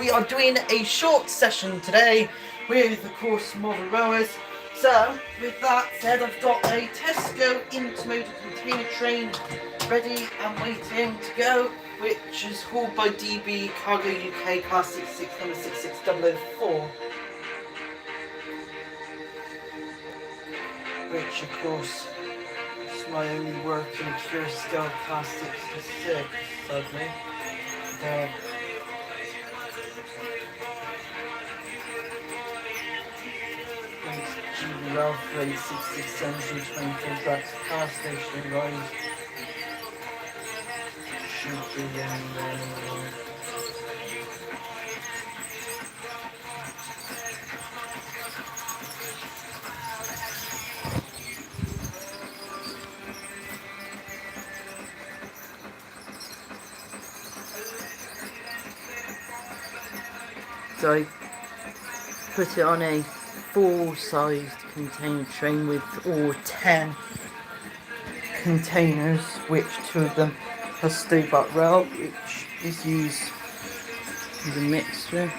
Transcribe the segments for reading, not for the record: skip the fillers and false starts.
we are doing a short session today with, of course, model rowers. So, with that said, I've got a Tesco intermodal container train ready and waiting to go, which is hauled by DB Cargo UK Class 66 number 66004. Which, of course, is my only working pure scale Class 66, sadly. GB Ralph 66 724 tracks, car station rise. Should be So I put it on a full-sized container train with all 10 containers, which 2 of them are stowback rail, which is used as a mixture.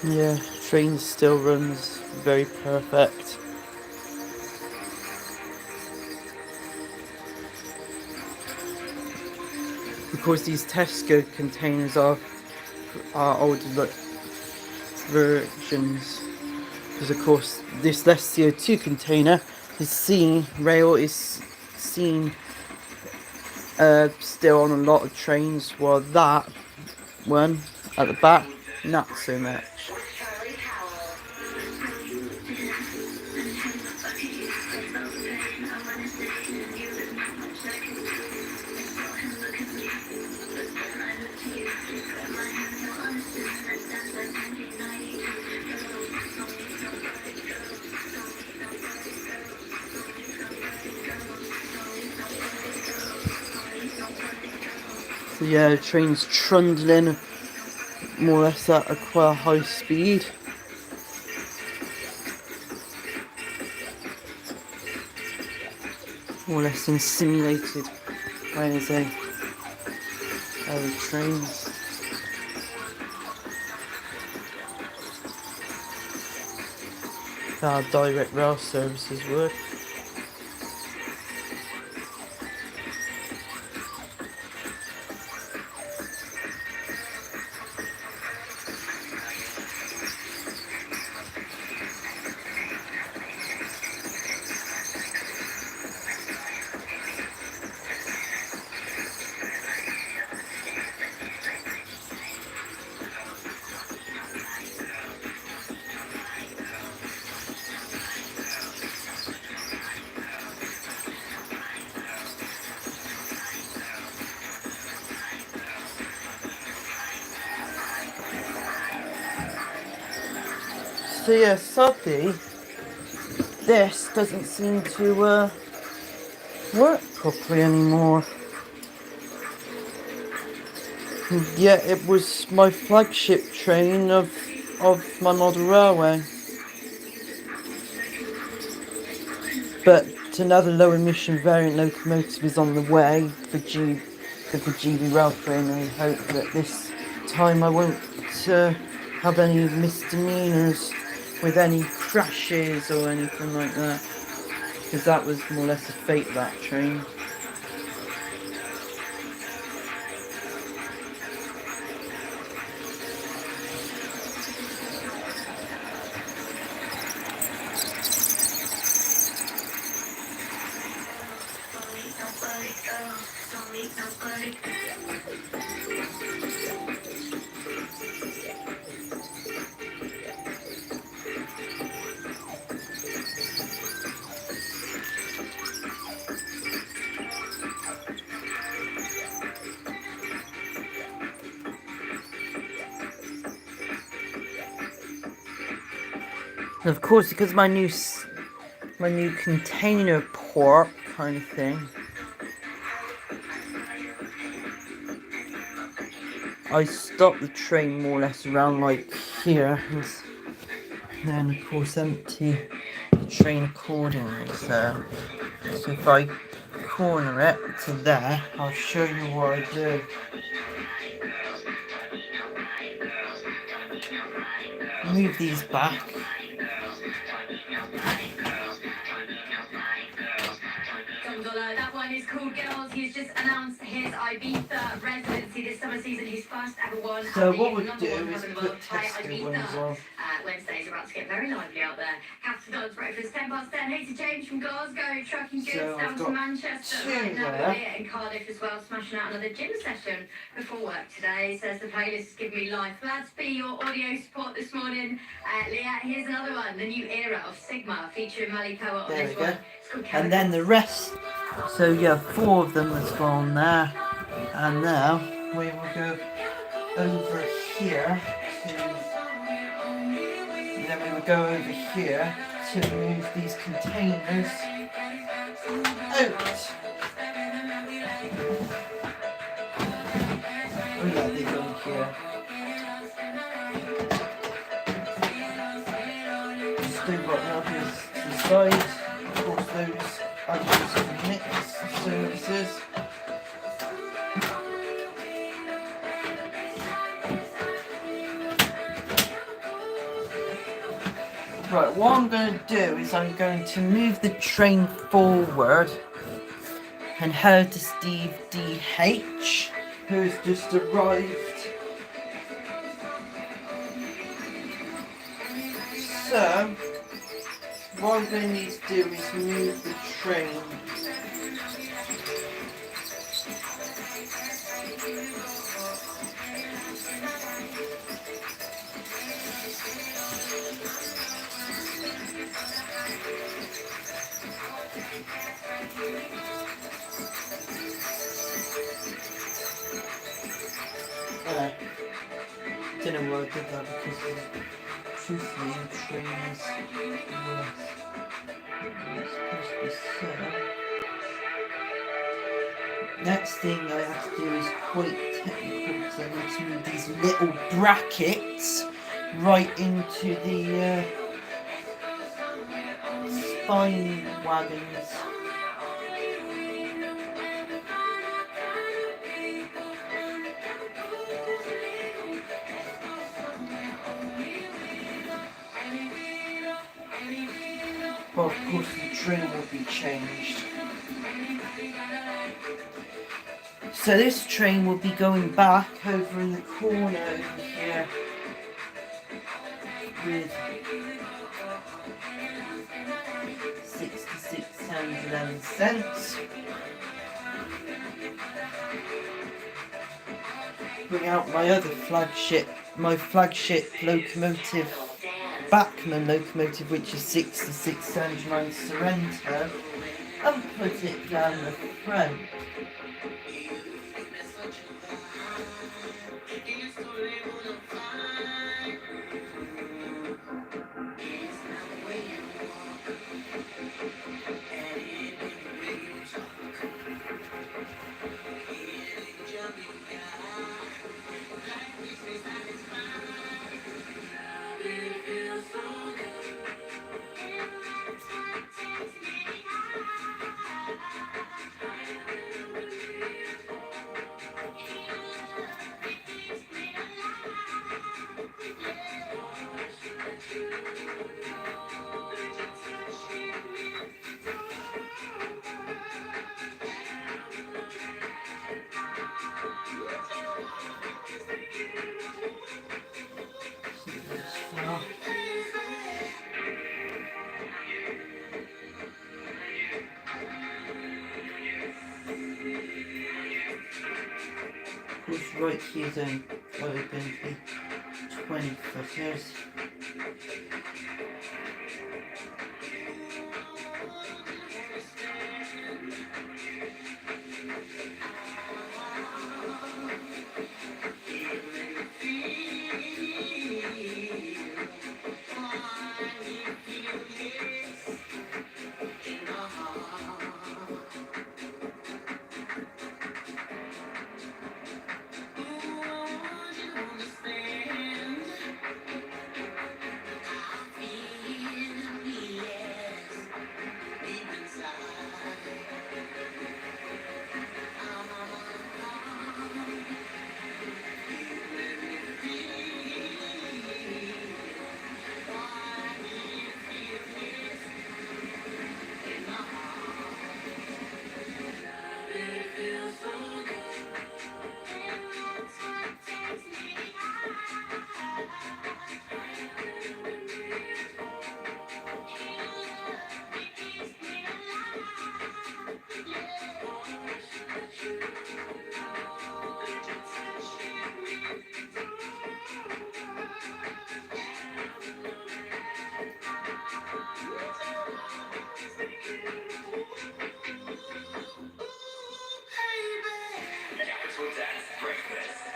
Yeah, train still runs very perfect. Because these Tesco containers are older versions. Because of course this less CO2 container is seen, rail is seen still on a lot of trains, while that one at the back, not so much. So yeah, the train's trundling more or less at a quite high speed. More or less in simulated way as a trains. How direct rail services work. So yeah, sadly, this doesn't seem to work properly anymore. Yeah, it was my flagship train of my model railway. But another low emission variant locomotive is on the way for the GB rail train, and I hope that this time I won't have any misdemeanors with any crashes or anything like that, because that was more or less the fate of that train. And of course, because my new container port kind of thing, I stopped the train more or less around like here, and then of course empty the train accordingly. So if I corner it to there, I'll show you what I do. Move these back. That one is called Girls. He's just announced his Ibiza residency this summer season, his first ever one. So what we do is put Tesco ones on. Wednesday's about to get very lively out there. Capital Dogs breakfast 10 past 10. Hey to James from Glasgow, trucking goods down to Manchester. Right now we're here in Cardiff as well, smashing out another gym session before work today. Says the playlist is giving me life. Glad to be your audio support this morning. Leah, here's another one, the new era of Sigma, featuring Malikoa on this one. And then the rest, so yeah, 4 of them has gone there, and now we will go over here to, and then we will go over here to move these containers out. Oh yeah, they go here. Still got the others to the side. Of course, those are used for mixed services. Right, what I'm going to do is I'm going to move the train forward and head to Steve DH, who's just arrived. So, what I'm going to need to do is move the train. Didn't know why I did that because truthfully the train is Next thing I have to do is quite technical because I need to move these little brackets right into the spine wagons. Well, of course the train will be changed. So this train will be going back over in the corner over here with 66.11 Bring out my other flagship, locomotive, Bachmann locomotive, which is 66.09 Sorrento, and put it down the front. This right here is going to be 20 footers.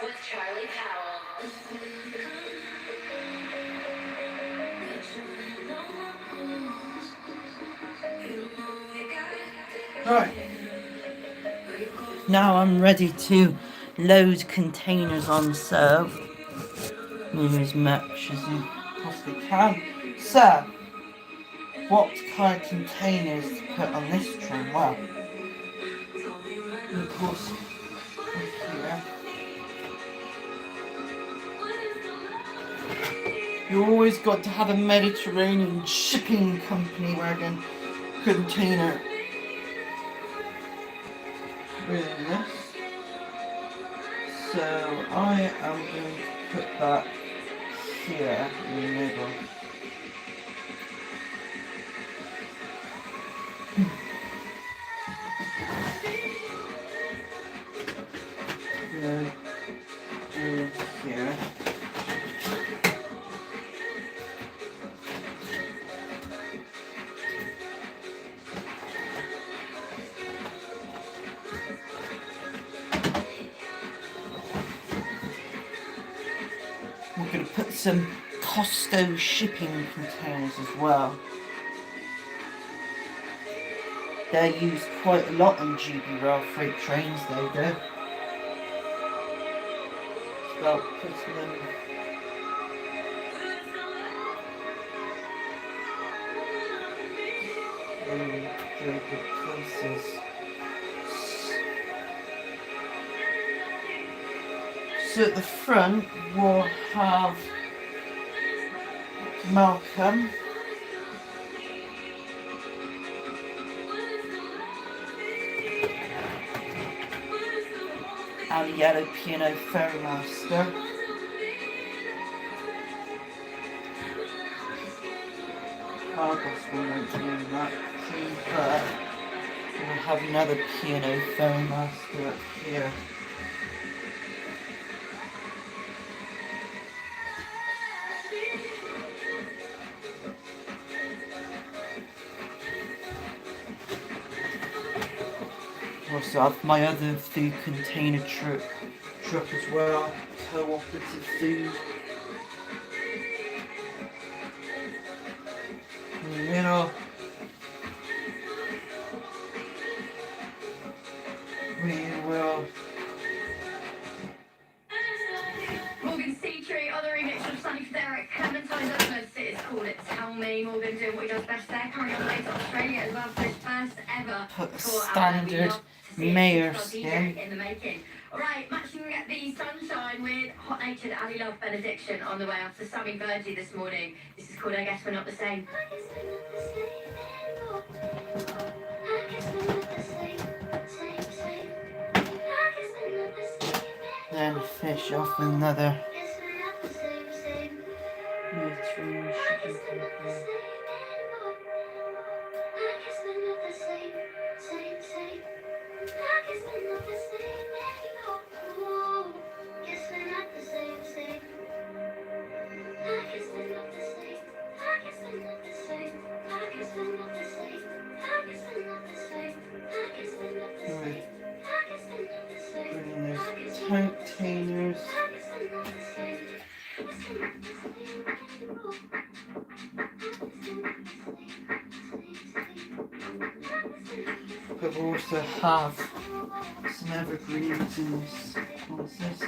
With Charlie Powell. Right. Now I'm ready to load containers on serve. Move as much as you possibly can. So, what kind of containers to put on this train? Well, of course, here. You always got to have a Mediterranean shipping company wagon container with this. So I am going to put that here in the middle. Do here. We're going to put some Costco shipping containers as well. They're used quite a lot on GB rail freight trains, they do. Start putting them. In very good places. So at the front we'll have Malcolm. And a yellow piano Ferrymaster. Argos won't be in that too, but we'll have another piano Ferrymaster up here. Also have my other food container truck as well, cooperative food. In the middle, we will. Morgan Seatree on the remix of Sunny for Derek. Clementine Douglas, it is called It Tell Me. Morgan doing what he does best there. Currently on the way to Australia as well for his first ever Put a tour. standard mayor skin. In the making. Alright, matching the sunshine with hot natured Ali Love Benediction on the way off to Sammy Virgie this morning. This is called I Guess We're Not the Same. Then finish off with another Mediterranean shipping company. containers. But we also have some evergreens in this consist.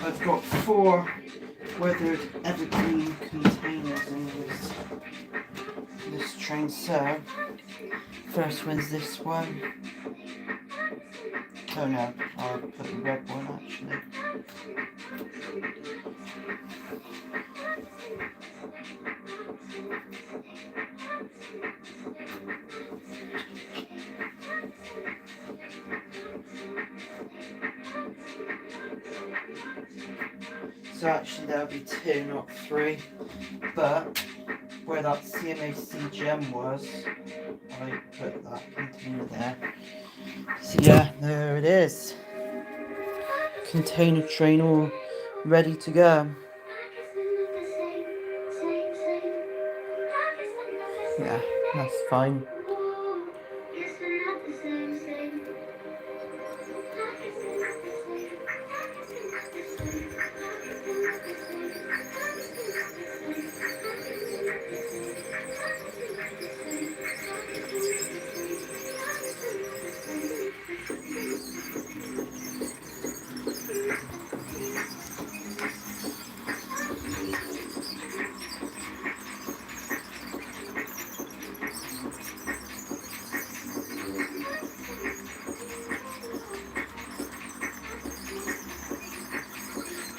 I've got 4 weathered evergreen containers in this train, so first one's this one. Oh no, I'll put the red one actually. So actually there'll be 2, not 3. But where that CMAC gem was, I put that container there. So yeah, there it is. Container train all ready to go. Yeah, that's fine.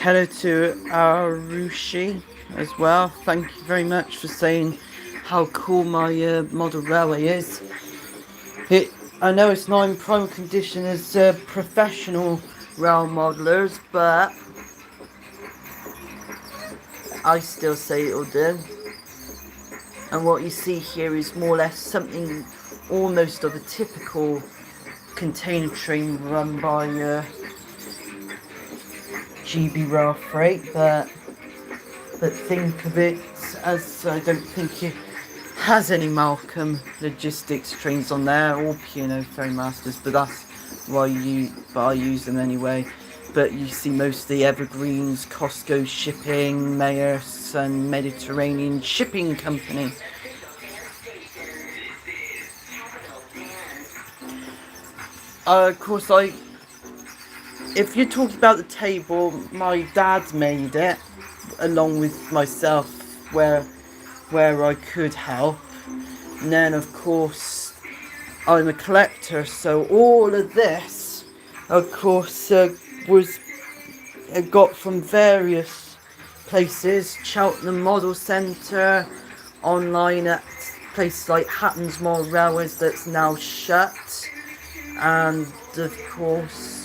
Hello to Arushi as well. Thank you very much for saying how cool my model railway is. I know it's not in prime condition as professional rail modelers, but I still say it'll do. And what you see here is more or less something almost of a typical container train run by GB Rail Freight, but think of it as I don't think it has any Malcolm Logistics trains on there or P&O Ferry Masters, but that's why I use them anyway. But you see most of the Evergreens, Costco Shipping, Maersk and Mediterranean Shipping Company. Of course, if you're talking about the table, my dad made it along with myself where I could help. And then of course I'm a collector, so all of this of course was got from various places. Cheltenham Model Centre, online at places like Hatton's Model Railways that's now shut, and of course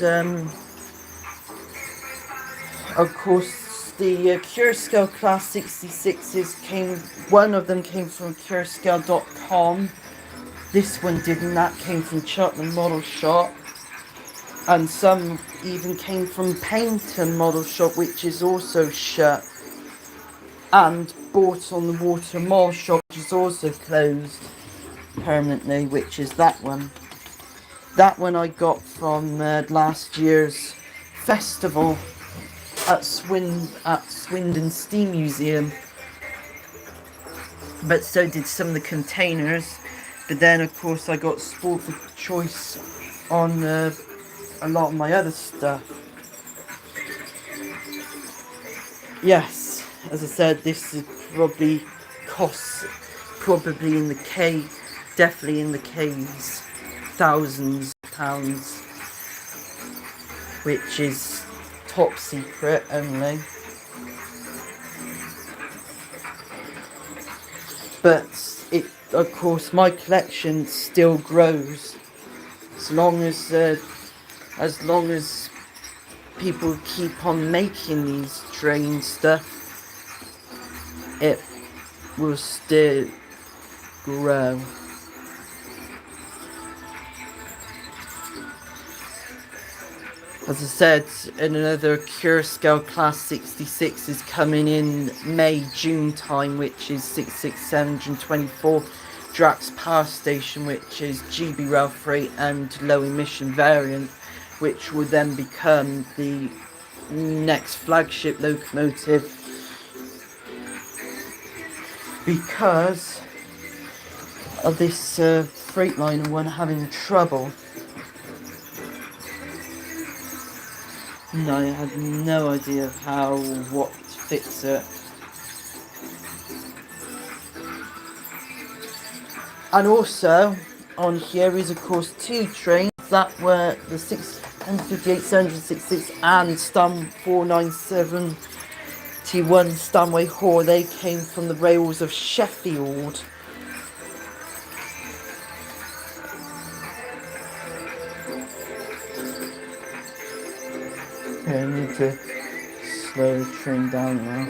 the Curescale Class 66s one of them came from Curescale.com. This one didn't, that came from Cheltenham Model Shop. And some even came from Paynton Model Shop, which is also shut. And Bought on the Water Model Shop, which is also closed permanently, which is that one. That one I got from last year's festival at Swindon Steam Museum, but so did some of the containers. But then of course I got spoiled for choice on a lot of my other stuff. Yes, as I said, this is probably costs probably in the definitely in the K's, thousands of pounds, which is top secret only. But it, of course, my collection still grows as long as people keep on making these train stuff. It will still grow. As I said, another Cure Scale Class 66 is coming in May, June time, which is 66724 Drax Power Station, which is GB Rail Freight and low emission variant, which will then become the next flagship locomotive, because of this Freightliner one having trouble. No, I had no idea what to fix it. And also, on here is of course two trains that were the 658, 766 and Stam 497T1 Stanway Hall. They came from the rails of Sheffield. Okay, I need to slow the train down now.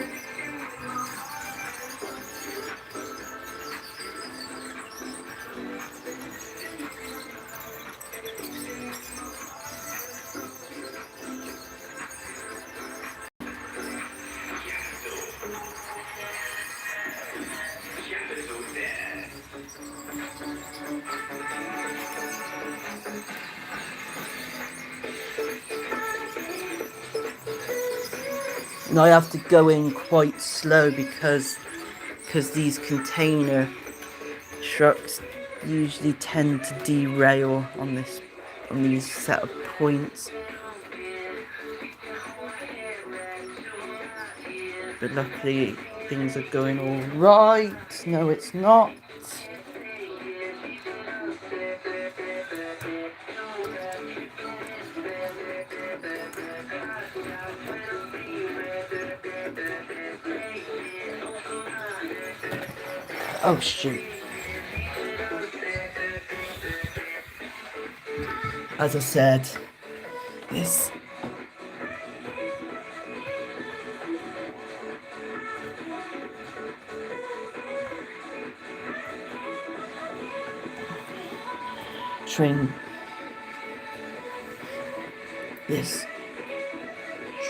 And I have to go in quite slow because these container trucks usually tend to derail on these set of points. But luckily things are going all right. No, it's not. Oh shoot. As I said, this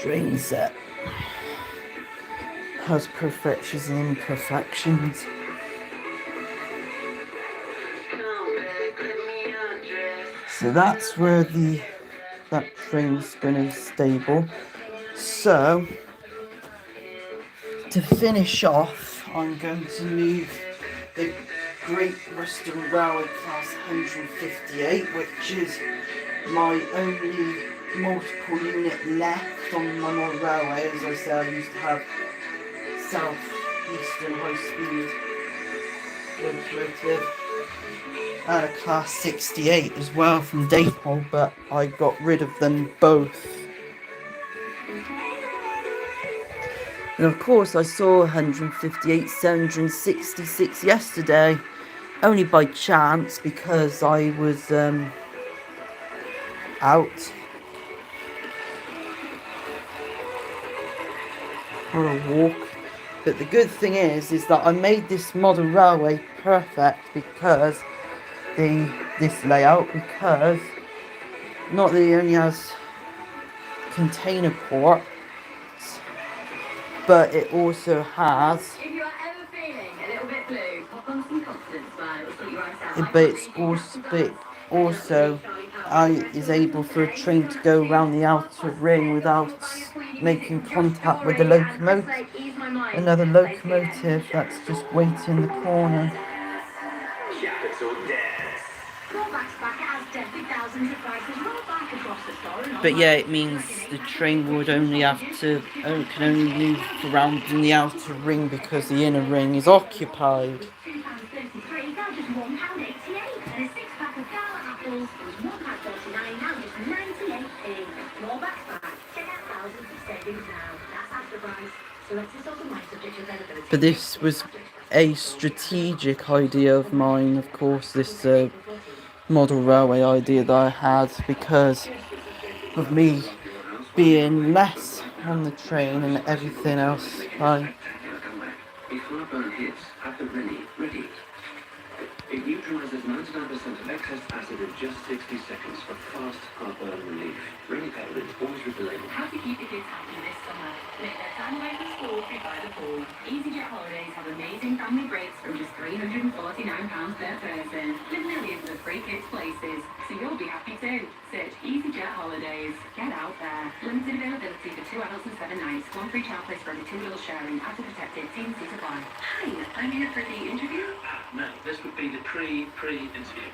train set has perfections and imperfections. So that's where that train's gonna stable. So to finish off, I'm going to move the Great Western Railway Class 158, which is my only multiple unit left on my model railway. As I said, I used to have South Eastern High Speed locomotive and a Class 68 as well from Daypole, but I got rid of them both. And of course I saw 158, 766 yesterday, only by chance because I was out for a walk. But the good thing is that I made this model railway perfect because this layout, because not that it only has container ports, but it also has. If you are ever feeling a little bit blue, pop on some confidence smiles, put your eyes out. But it's also is able for a train to go around the outer ring without making contact with the locomotive. Another locomotive that's just waiting in the corner. But yeah, it means the train would can only move around in the outer ring because the inner ring is occupied. But this was a strategic idea of mine, of course, this model railway idea that I had, because of me being less on the train and everything else. It neutralizes 90% 99% of excess acid in just 60 seconds for fast heartburn relief. Really Peppermint, always with the label. How to keep the kids happy this summer? Make their time away from school free by the pool. EasyJet holidays have amazing family breaks from just £349 per person, with millions of free kids places. So you'll be happy too. Search EasyJet holidays. Get out there. Limited availability for 2 adults and 7 nights. One free child place for every 2 adults sharing. After protected. T&C supply. Hi, I'm here for the interview. No, this would be the pre-interview.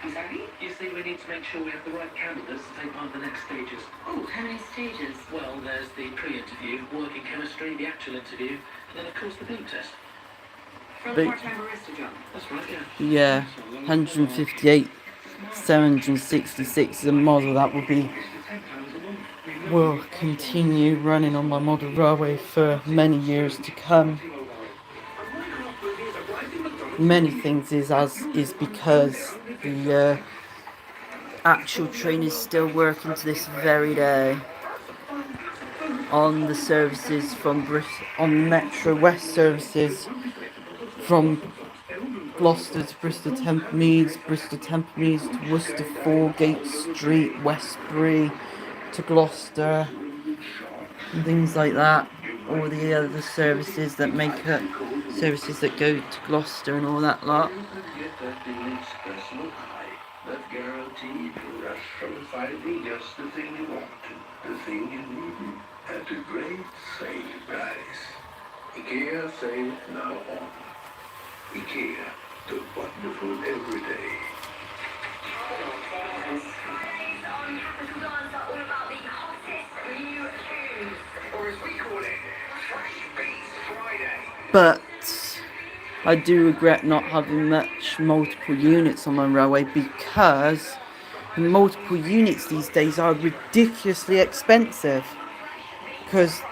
I'm sorry? You see, we need to make sure we have the right candidates to take part in the next stages. Oh, how many stages? Well, there's the pre-interview, working chemistry, the actual interview, and then of course the beep test. For the part-time barista job? That's right, Yeah, 158, 766 is a model that will continue running on my model railway for many years to come. Many things is because the actual train is still working to this very day on the services from on Metro West services from Gloucester to Bristol Temple-Meads, Bristol Temple-Meads to Worcester 4, Gate Street, Westbury to Gloucester, and things like that. All the other services that make up services that go to Gloucester and all that lot. That guaranteed rush from finding just the thing you want, the thing you need, at a great sale price. IKEA sale now on. IKEA, the wonderful everyday. On Capital Dance are all about the hottest new tunes, or as we call it, Fresh Beats Friday. But I do regret not having much multiple units on my railway, because multiple units these days are ridiculously expensive. Because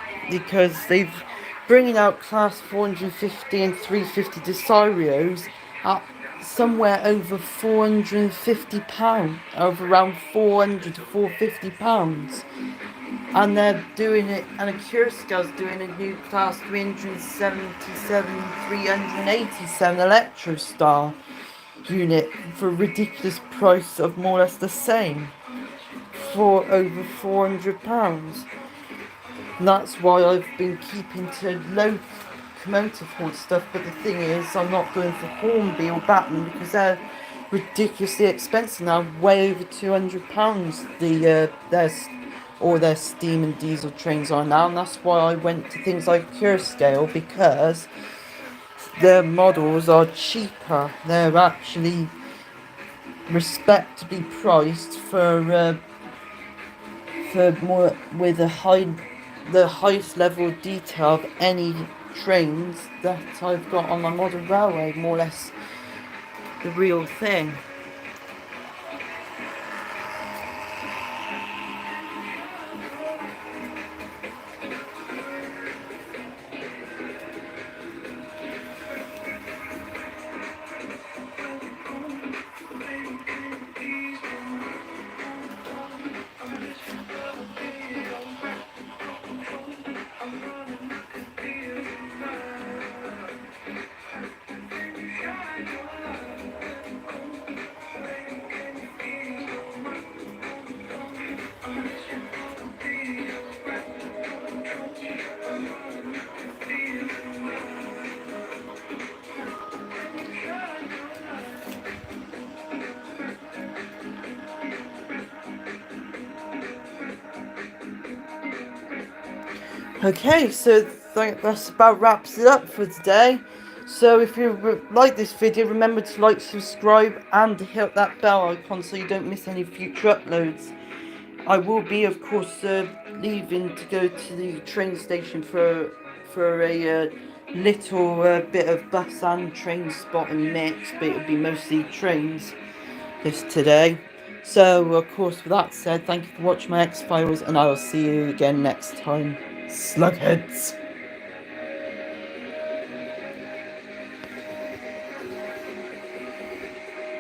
they've bringing out class 450 and 350 Desarios at somewhere over £450, over around £400 to £450. And they're doing it, and a Curioscale's doing a new class 377, 387 Electrostar unit for a ridiculous price of more or less the same, for over £400. And that's why I've been keeping to locomotive hauled stuff, but the thing is, I'm not going for Hornby or Baton because they're ridiculously expensive now, way over £200 all their steam and diesel trains are now, and that's why I went to things like Curioscale, because their models are cheaper. They're actually respectably priced for more with the highest level of detail of any trains that I've got on my model railway, more or less the real thing. Okay, so that's about wraps it up for today. So if you like this video, remember to like, subscribe, and hit that bell icon so you don't miss any future uploads. I will be, of course, leaving to go to the train station for a little bit of bus and train spotting mix, but it'll be mostly trains today. So, of course, with that said, thank you for watching my X-Files, and I will see you again next time. Slugheads!